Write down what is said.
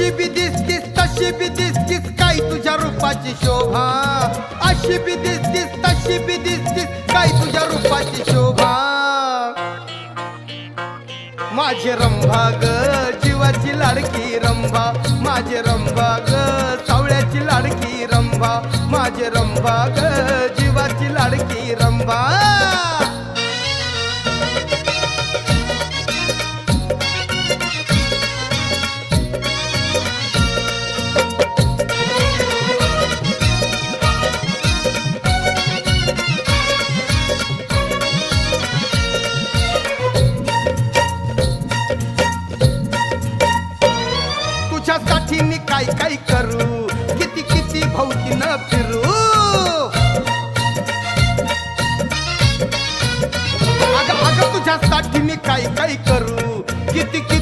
अशी बी दिसतीस तशी बी दिसतीस काय तुझ्या रूपाची शोभा अशी बी दिसतीस तशी बी दिसतीस काय तुझ्या रूपाची शोभा माझे रंभा ग जीवाची लाडकी रंभा माझे रंभा ग सावळ्याची लाडकी रंभा माझे रंभा ग जीवाची लाडकी रंभा तुझ्यासाठी मी काय काय करू किती किती भोवतीनं फिरू अगं अगं तुझ्यासाठी मी काय काय करू किती किती